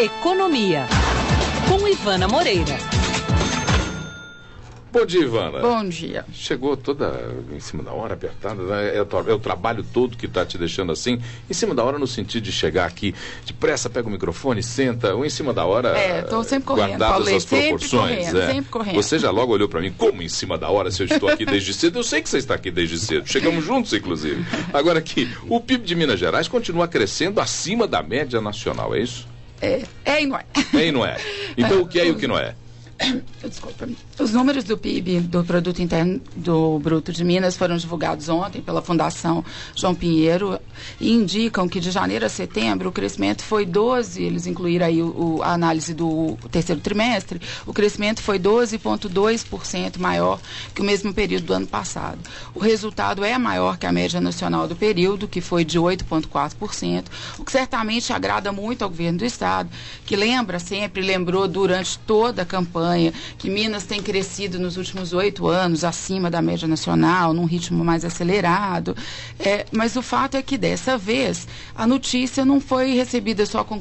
Economia, com Ivana Moreira. Bom dia, Ivana. Bom dia. Chegou toda em cima da hora, apertada, né? É o trabalho todo que está te deixando assim, em cima da hora no sentido de chegar aqui depressa, pega o microfone, senta, ou em cima da hora, estou sempre correndo, guardadas as proporções. Sempre correndo. Você já logo olhou para mim, como em cima da hora, se eu estou aqui desde cedo? Eu sei que você está aqui desde cedo, chegamos juntos, inclusive. Agora aqui, o PIB de Minas Gerais continua crescendo acima da média nacional, é isso? É e não é. É e não é. Então o que é e o que não é? Desculpa. Os números do PIB, do Produto Interno do Bruto de Minas, foram divulgados ontem pela Fundação João Pinheiro e indicam que de janeiro a setembro o crescimento foi 12%, eles incluíram aí a análise do terceiro trimestre, o crescimento foi 12,2% maior que o mesmo período do ano passado. O resultado é maior que a média nacional do período, que foi de 8,4%, o que certamente agrada muito ao governo do Estado, que lembrou durante toda a campanha que Minas tem crescido nos últimos 8 anos acima da média nacional, num ritmo mais acelerado. Mas o fato é que dessa vez a notícia não foi recebida só com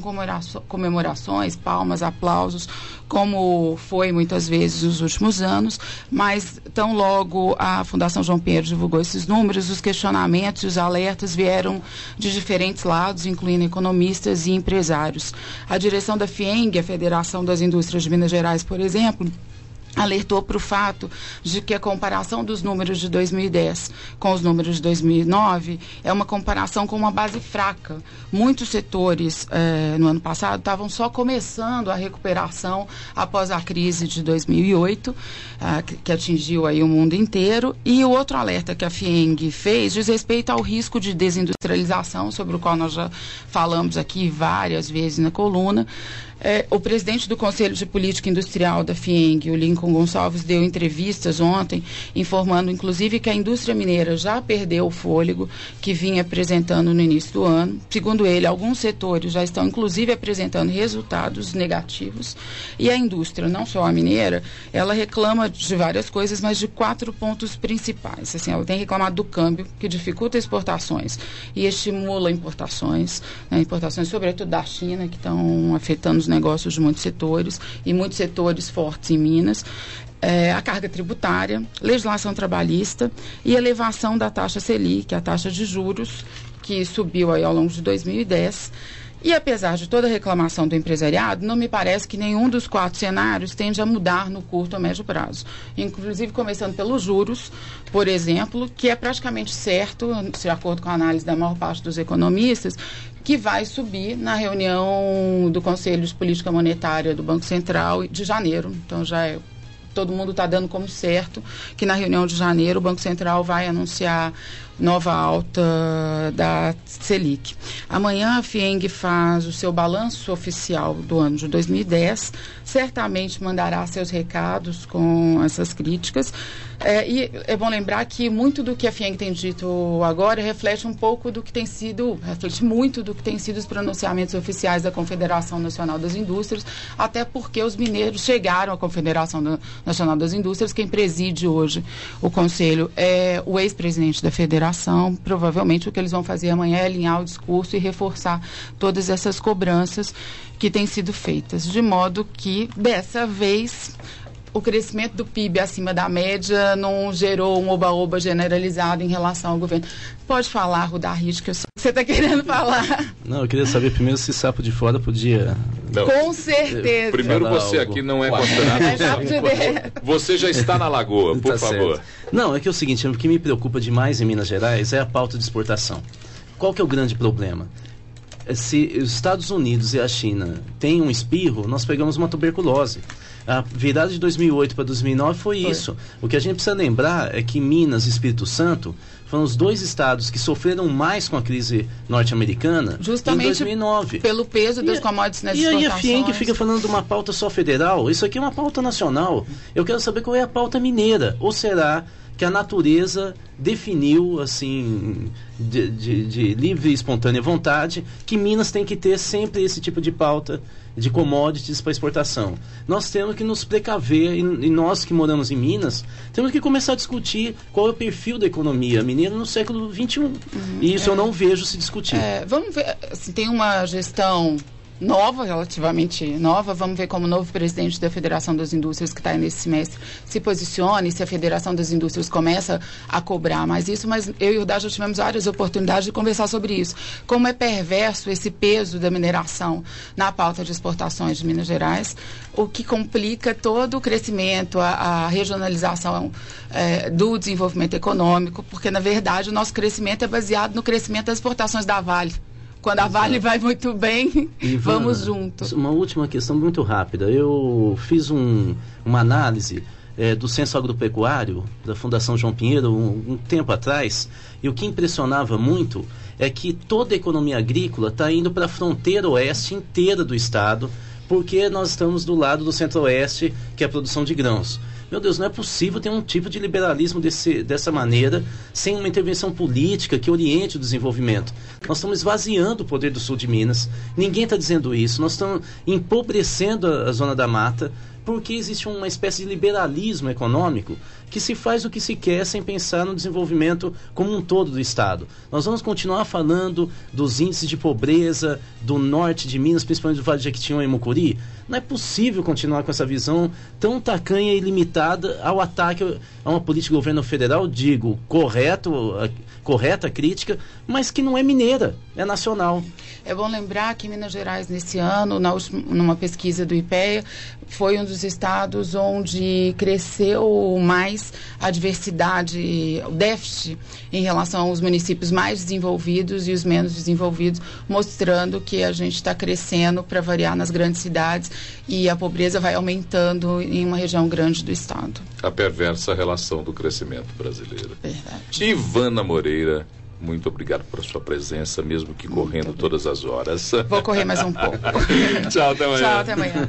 comemorações, palmas, aplausos, como foi muitas vezes nos últimos anos, mas tão logo a Fundação João Pinheiro divulgou esses números, os questionamentos e os alertas vieram de diferentes lados, incluindo economistas e empresários. A direção da FIENG, a Federação das Indústrias de Minas Gerais, por exemplo, alertou para o fato de que a comparação dos números de 2010 com os números de 2009 é uma comparação com uma base fraca. Muitos setores no ano passado estavam só começando a recuperação após a crise de 2008, que atingiu aí o mundo inteiro. E o outro alerta que a FIENG fez diz respeito ao risco de desindustrialização, sobre o qual nós já falamos aqui várias vezes na coluna. O presidente do Conselho de Política Industrial da FIENG, o Lincoln Gonçalves, deu entrevistas ontem, informando inclusive que a indústria mineira já perdeu o fôlego que vinha apresentando no início do ano. Segundo ele, alguns setores já estão inclusive apresentando resultados negativos. E a indústria, não só a mineira, ela reclama de várias coisas, mas de 4 pontos principais. Assim, ela tem reclamado do câmbio, que dificulta exportações e estimula importações, importações sobretudo da China, que estão afetando os negócios de muitos setores e muitos setores fortes em Minas, a carga tributária, legislação trabalhista e elevação da taxa Selic, a taxa de juros, que subiu aí ao longo de 2010. E apesar de toda a reclamação do empresariado, não me parece que nenhum dos 4 cenários tende a mudar no curto ou médio prazo. Inclusive começando pelos juros, por exemplo, que é praticamente certo, de acordo com a análise da maior parte dos economistas, que vai subir na reunião do Conselho de Política Monetária do Banco Central de janeiro. Então todo mundo está dando como certo que na reunião de janeiro o Banco Central vai anunciar nova alta da Selic. Amanhã a FIENG faz o seu balanço oficial do ano de 2010, certamente mandará seus recados com essas críticas. E é bom lembrar que muito do que a FIENG tem dito agora reflete muito do que tem sido os pronunciamentos oficiais da Confederação Nacional das Indústrias, até porque os mineiros chegaram à Confederação Nacional das Indústrias. Quem preside hoje o Conselho é o ex-presidente da Federação. Provavelmente o que eles vão fazer amanhã é alinhar o discurso e reforçar todas essas cobranças que têm sido feitas, de modo que, dessa vez, o crescimento do PIB acima da média não gerou um oba-oba generalizado em relação ao governo. Pode falar, Rudarrit, que eu sei que você está querendo falar. Não, eu queria saber primeiro se Sapo de Fora podia... Não. Com certeza. Primeiro você aqui não é considerado. Você já está na lagoa, por favor. Certo. Não, é que é o seguinte, o que me preocupa demais em Minas Gerais é a pauta de exportação. Qual que é o grande problema? Se os Estados Unidos e a China têm um espirro, nós pegamos uma tuberculose. A virada de 2008 para 2009 foi isso. O que a gente precisa lembrar é que Minas e Espírito Santo foram os 2 estados que sofreram mais com a crise norte-americana justamente em 2009. Pelo peso das commodities nas exportações. E aí a FIENG fica falando de uma pauta só federal. Isso aqui é uma pauta nacional. Eu quero saber qual é a pauta mineira. Ou será que a natureza definiu, assim, de livre e espontânea vontade, que Minas tem que ter sempre esse tipo de pauta de commodities para exportação? Nós temos que nos precaver, e nós que moramos em Minas, temos que começar a discutir qual é o perfil da economia mineira no século XXI. E isso eu não vejo se discutir. Vamos ver, assim, tem uma gestão nova, relativamente nova. Vamos ver como o novo presidente da Federação das Indústrias, que está aí nesse semestre, se posicione, se a Federação das Indústrias começa a cobrar mais isso, mas eu e o Dá já tivemos várias oportunidades de conversar sobre isso. Como é perverso esse peso da mineração na pauta de exportações de Minas Gerais, o que complica todo o crescimento, a regionalização do desenvolvimento econômico, porque, na verdade, o nosso crescimento é baseado no crescimento das exportações da Vale. Quando a Vale vai muito bem, Ivana, vamos juntos. Uma última questão muito rápida. Eu fiz uma análise do Censo Agropecuário da Fundação João Pinheiro um tempo atrás, e o que impressionava muito é que toda a economia agrícola está indo para a fronteira oeste inteira do estado, porque nós estamos do lado do centro-oeste, que é a produção de grãos. Meu Deus, não é possível ter um tipo de liberalismo dessa maneira, sem uma intervenção política que oriente o desenvolvimento. Nós estamos esvaziando o poder do sul de Minas, ninguém está dizendo isso, nós estamos empobrecendo a zona da mata, porque existe uma espécie de liberalismo econômico que se faz o que se quer sem pensar no desenvolvimento como um todo do Estado. Nós vamos continuar falando dos índices de pobreza do norte de Minas, principalmente do Vale de Jequitinhonha e Mucuri. Não é possível continuar com essa visão tão tacanha e limitada ao ataque a uma política de governo federal, digo, correta a crítica, mas que não é mineira, é nacional. É bom lembrar que Minas Gerais, nesse ano, numa pesquisa do IPEA, foi um dos estados onde cresceu mais a diversidade, o déficit em relação aos municípios mais desenvolvidos e os menos desenvolvidos, mostrando que a gente está crescendo para variar nas grandes cidades e a pobreza vai aumentando em uma região grande do estado. A perversa relação do crescimento brasileiro. Verdade. Ivana Moreira, muito obrigado por sua presença, mesmo que correndo todas as horas. Vou correr mais um pouco. Tchau, até amanhã. Tchau, até amanhã.